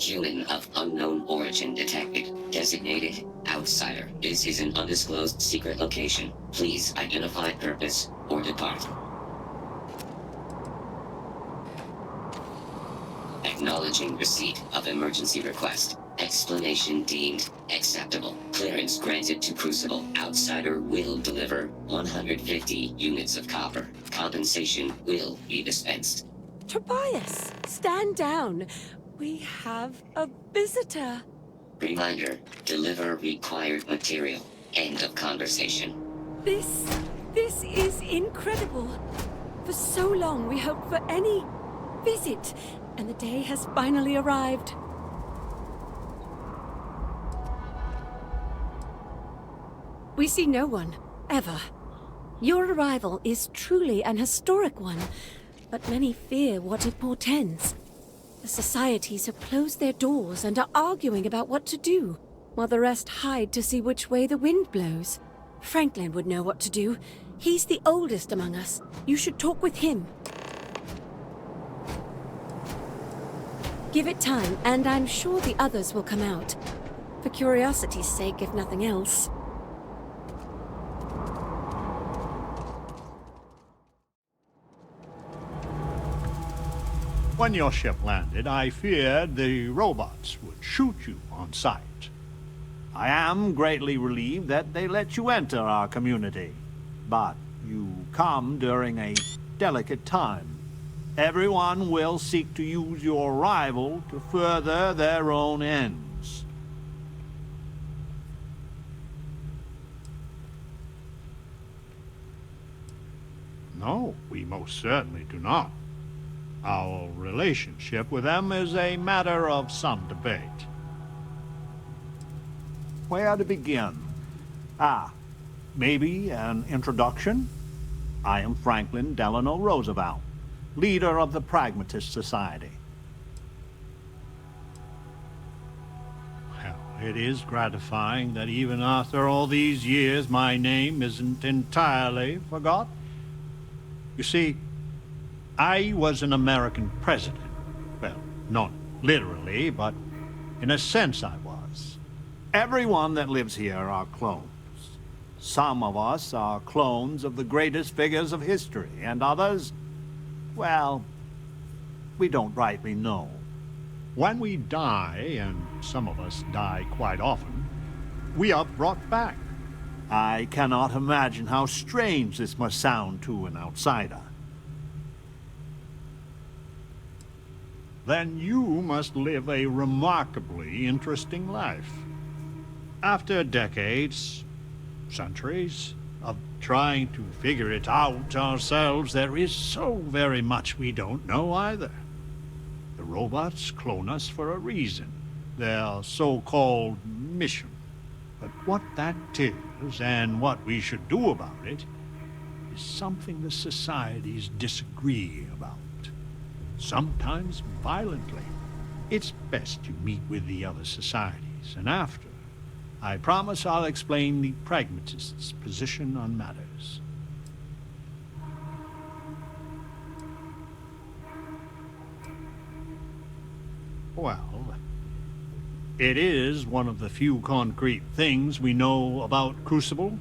Human of unknown origin detected. Designated outsider. This is an undisclosed secret location. Please identify purpose or depart. Acknowledging receipt of emergency request. Explanation deemed acceptable. Clearance granted to Crucible. Outsider will deliver 150 units of copper. Compensation will be dispensed. Tobias, stand down. We have a visitor. Reminder, deliver required material. End of conversation. This is incredible. For so long we hoped for any visit, and the day has finally arrived. We see no one, ever. Your arrival is truly an historic one, but many fear what it portends. The societies have closed their doors and are arguing about what to do, while the rest hide to see which way the wind blows. Franklin would know what to do. He's the oldest among us. You should talk with him. Give it time, and I'm sure the others will come out. For curiosity's sake, if nothing else. When your ship landed, I feared the robots would shoot you on sight. I am greatly relieved that they let you enter our community. But you come during a delicate time. Everyone will seek to use your arrival to further their own ends. No, we most certainly do not. Our relationship with them is a matter of some debate. Where to begin? Maybe an introduction? I am Franklin Delano Roosevelt, leader of the Pragmatist Society. Well, it is gratifying that even after all these years, my name isn't entirely forgot. You see, I was an American president. Well, not literally, but in a sense I was. Everyone that lives here are clones. Some of us are clones of the greatest figures of history, and others, well, we don't rightly know. When we die, and some of us die quite often, we are brought back. I cannot imagine how strange this must sound to an outsider. Then you must live a remarkably interesting life. After decades, centuries, of trying to figure it out ourselves, there is so very much we don't know either. The robots clone us for a reason, their so-called mission. But what that is, and what we should do about it, is something the societies disagree about. Sometimes violently. It's best you meet with the other societies, and after, I promise I'll explain the pragmatists' position on matters. Well, it is one of the few concrete things we know about Crucible.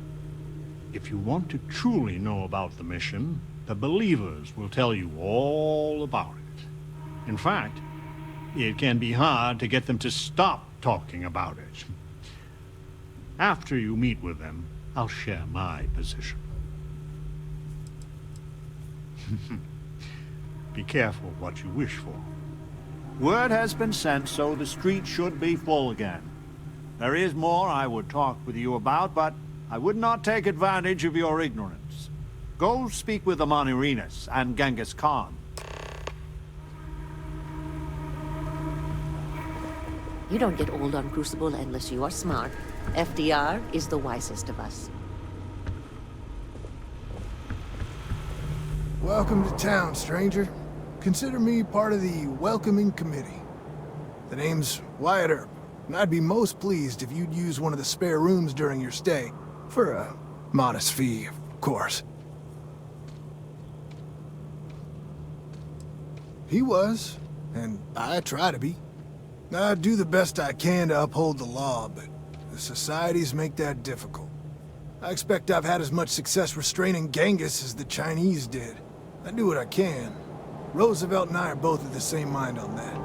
If you want to truly know about the mission, the believers will tell you all about it. In fact, it can be hard to get them to stop talking about it. After you meet with them, I'll share my position. Be careful what you wish for. Word has been sent, so the street should be full again. There is more I would talk with you about, but I would not take advantage of your ignorance. Go speak with Amanirenas and Genghis Khan. You don't get old on Crucible unless you are smart. FDR is the wisest of us. Welcome to town, stranger. Consider me part of the welcoming committee. The name's Wyatt Earp, and I'd be most pleased if you'd use one of the spare rooms during your stay. For a modest fee, of course. He was, and I try to be. I do the best I can to uphold the law, but the societies make that difficult. I expect I've had as much success restraining Genghis as the Chinese did. I do what I can. Roosevelt and I are both of the same mind on that.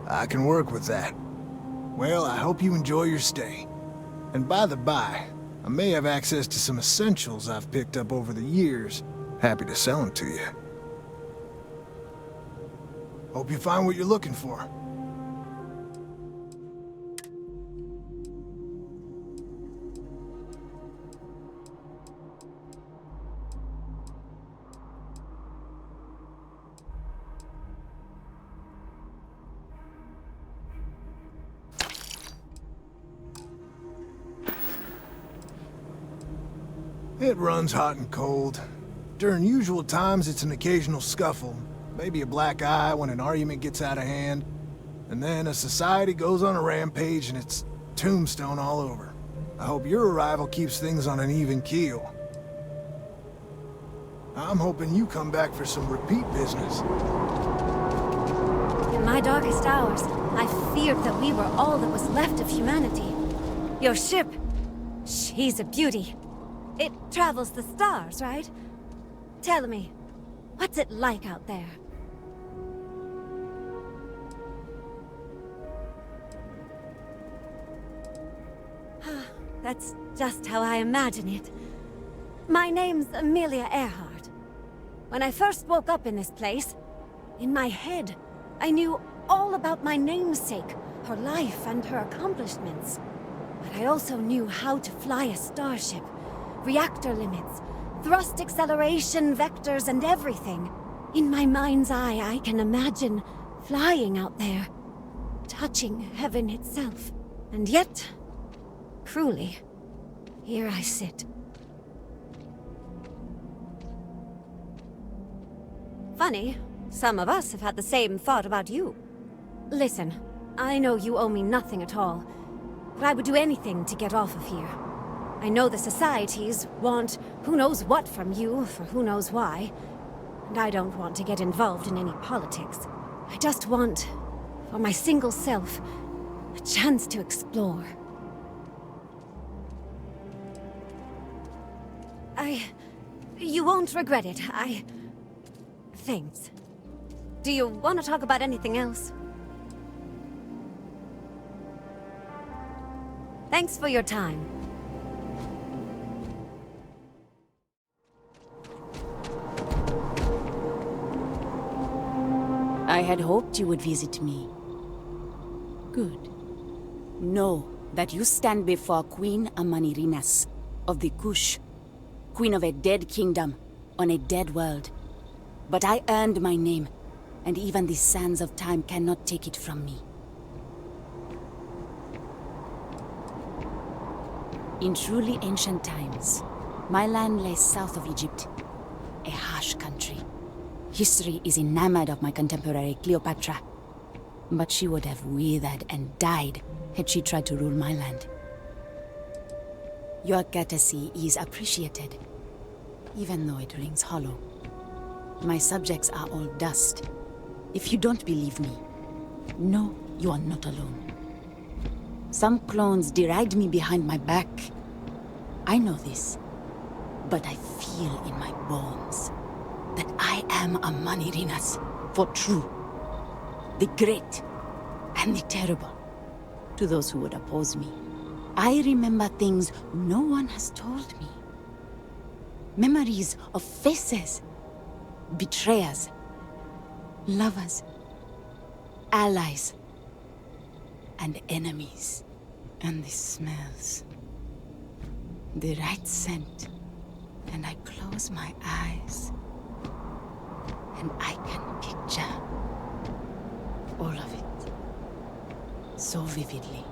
I can work with that. Well, I hope you enjoy your stay. And by the by, I may have access to some essentials I've picked up over the years. Happy to sell them to you. Hope you find what you're looking for. It runs hot and cold. During usual times, it's an occasional scuffle, maybe a black eye when an argument gets out of hand, and then a society goes on a rampage and it's tombstone all over. I hope your arrival keeps things on an even keel. I'm hoping you come back for some repeat business. In my darkest hours, I feared that we were all that was left of humanity. Your ship, she's a beauty. It travels the stars, right? Tell me, what's it like out there? That's just how I imagine it. My name's Amelia Earhart. When I first woke up in this place, in my head, I knew all about my namesake, her life and her accomplishments. But I also knew how to fly a starship, reactor limits, thrust acceleration, vectors, and everything. In my mind's eye, I can imagine flying out there, touching heaven itself. And yet, cruelly, here I sit. Funny, some of us have had the same thought about you. Listen, I know you owe me nothing at all, but I would do anything to get off of here. I know the societies want who knows what from you for who knows why, and I don't want to get involved in any politics. I just want, for my single self, a chance to explore. You won't regret it. Thanks. Do you want to talk about anything else? Thanks for your time. I had hoped you would visit me. Good. Know that you stand before Queen Amanirenas of the Kush, Queen of a dead kingdom on a dead world. But I earned my name, and even the sands of time cannot take it from me. In truly ancient times, my land lay south of Egypt, a harsh country. History is enamored of my contemporary Cleopatra, but she would have withered and died had she tried to rule my land. Your courtesy is appreciated, even though it rings hollow. My subjects are all dust. If you don't believe me, know you are not alone. Some clones deride me behind my back. I know this, but I feel in my bones that I am Amanirenas for true. The great and the terrible. To those who would oppose me, I remember things no one has told me. Memories of faces, betrayers, lovers, allies, and enemies. And the smells. The right scent. And I close my eyes. And I can picture all of it. So vividly.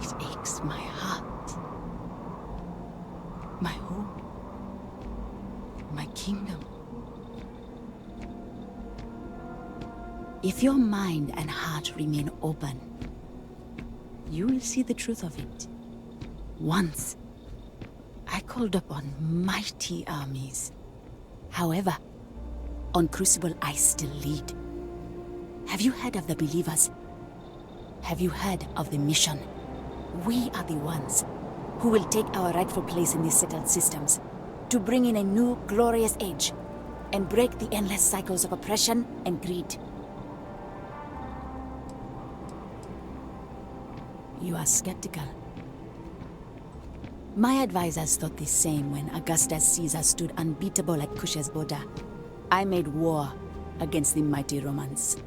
It aches my heart. My home. My kingdom. If your mind and heart remain open, you will see the truth of it. Once, I called upon mighty armies. However, On Crucible, I still lead. Have you heard of the Believers? Have you heard of the mission? We are the ones who will take our rightful place in these settled systems to bring in a new, glorious age and break the endless cycles of oppression and greed. You are skeptical. My advisors thought the same when Augustus Caesar stood unbeatable at Kush's border. I made war against the mighty Romans.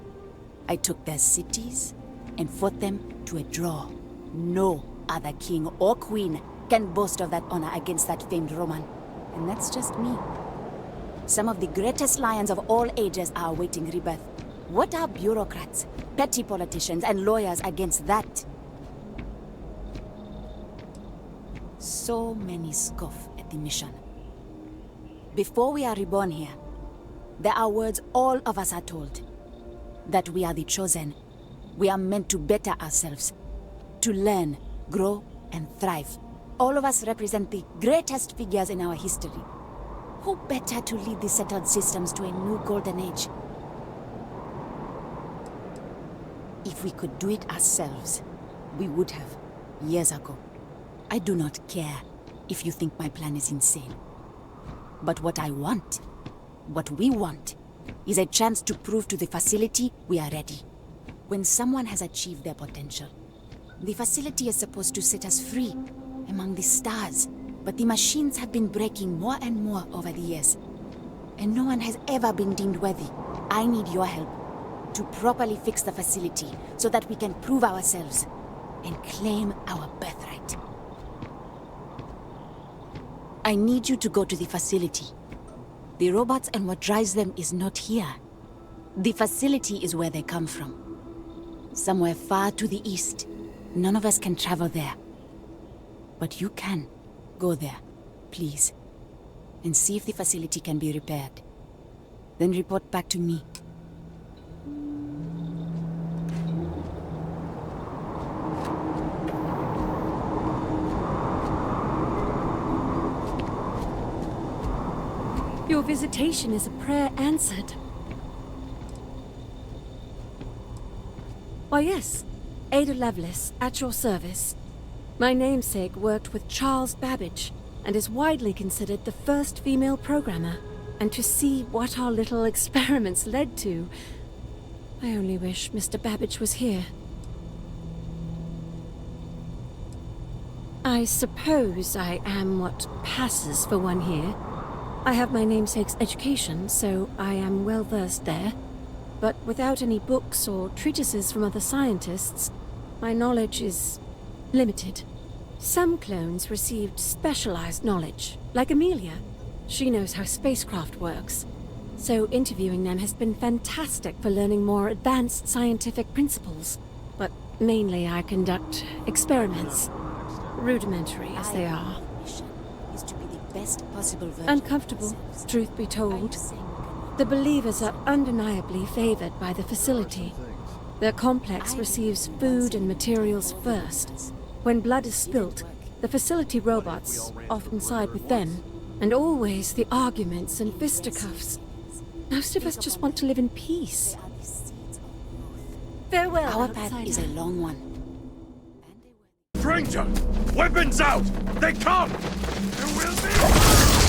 I took their cities and fought them to a draw. No other king or queen can boast of that honor against that famed Roman. And that's just me. Some of the greatest lions of all ages are awaiting rebirth. What are bureaucrats, petty politicians, and lawyers against that? So many scoff at the mission. Before we are reborn here, there are words all of us are told. That we are the chosen. We are meant to better ourselves. To learn, grow, and thrive. All of us represent the greatest figures in our history. Who better to lead the settled systems to a new golden age? If we could do it ourselves, we would have, years ago. I do not care if you think my plan is insane. But what I want, what we want, is a chance to prove to the facility we are ready. When someone has achieved their potential, the facility is supposed to set us free among the stars. But the machines have been breaking more and more over the years. And no one has ever been deemed worthy. I need your help to properly fix the facility so that we can prove ourselves and claim our birthright. I need you to go to the facility. The robots and what drives them is not here. The facility is where they come from. Somewhere far to the east. None of us can travel there. But you can. Go there, please, and see if the facility can be repaired. Then report back to me. Your visitation is a prayer answered. Why, yes. Ada Lovelace, at your service. My namesake worked with Charles Babbage, and is widely considered the first female programmer. And to see what our little experiments led to, I only wish Mr. Babbage was here. I suppose I am what passes for one here. I have my namesake's education, so I am well versed there. But without any books or treatises from other scientists, my knowledge is limited. Some clones received specialized knowledge, like Amelia. She knows how spacecraft works. So interviewing them has been fantastic for learning more advanced scientific principles. But mainly I conduct experiments, rudimentary as they are. Is to be the best possible version Uncomfortable, of ourselves. truth be told. Are you saying The Believers are undeniably favored by the facility. Their complex receives food and materials first. When blood is spilt, the facility robots often side with them, and always the arguments and fisticuffs. Most of us just want to live in peace. Farewell, our path outsider. is a long one. Stranger! Weapons out! They come! There will be...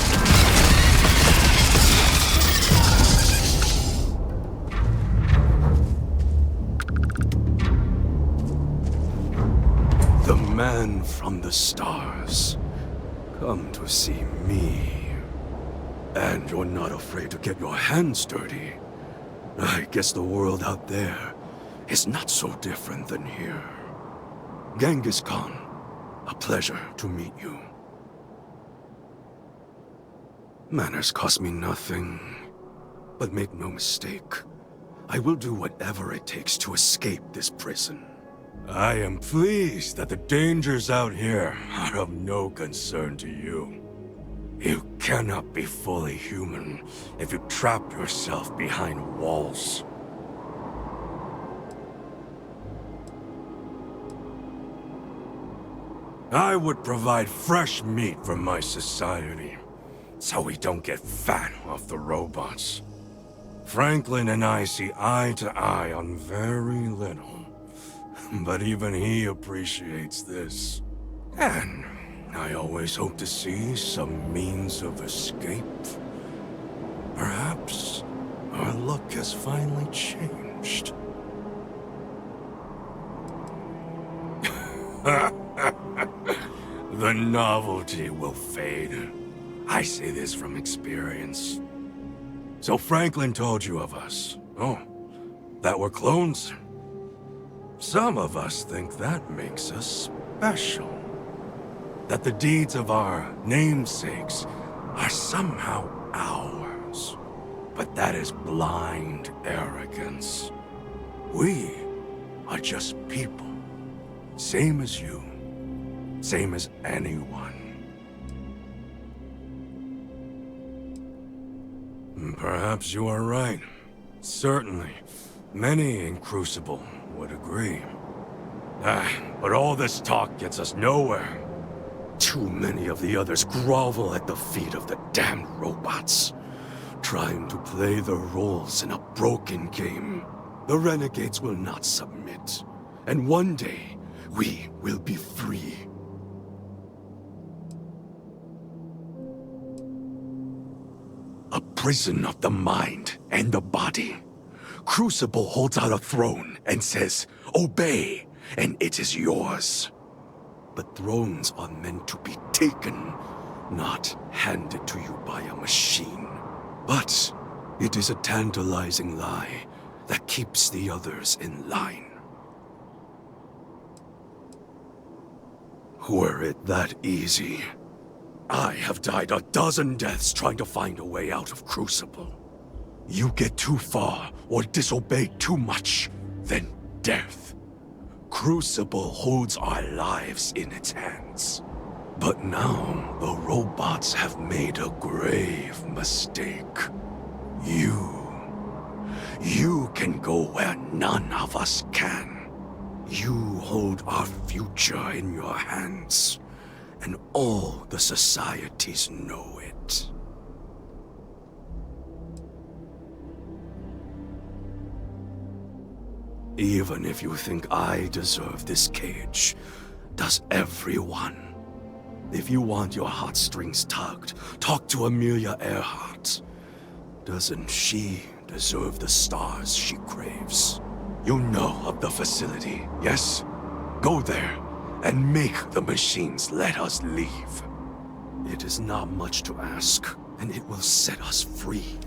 The man from the stars. Come to see me. And you're not afraid to get your hands dirty. I guess the world out there is not so different than here. Genghis Khan, a pleasure to meet you. Manners cost me nothing. But make no mistake, I will do whatever it takes to escape this prison. I am pleased that the dangers out here are of no concern to you. You cannot be fully human if you trap yourself behind walls. I would provide fresh meat for my society, so we don't get fat off the robots. Franklin and I see eye to eye on very little. But even he appreciates this. And I always hope to see some means of escape. Perhaps our luck has finally changed. The novelty will fade. I say this from experience. So Franklin told you of us. Oh, that we're clones? Some of us think that makes us special. That the deeds of our namesakes are somehow ours. But that is blind arrogance. We are just people. Same as you. Same as anyone. Perhaps you are right. Certainly. Many in Crucible would agree. But all this talk gets us nowhere. Too many of the others grovel at the feet of the damned robots, trying to play their roles in a broken game. The renegades will not submit, and one day, we will be free. A prison of the mind and the body. Crucible holds out a throne and says, "Obey, and it is yours." But thrones are meant to be taken, not handed to you by a machine. But it is a tantalizing lie that keeps the others in line. Were it that easy, I have died a dozen deaths trying to find a way out of Crucible. You get too far or disobey too much, then death. Crucible holds our lives in its hands. But now the robots have made a grave mistake. You can go where none of us can. You hold our future in your hands, and all the societies know it. Even if you think I deserve this cage, does everyone? If you want your heartstrings tugged, talk to Amelia Earhart. Doesn't she deserve the stars she craves? You know of the facility, yes? Go there and make the machines let us leave. It is not much to ask, and it will set us free.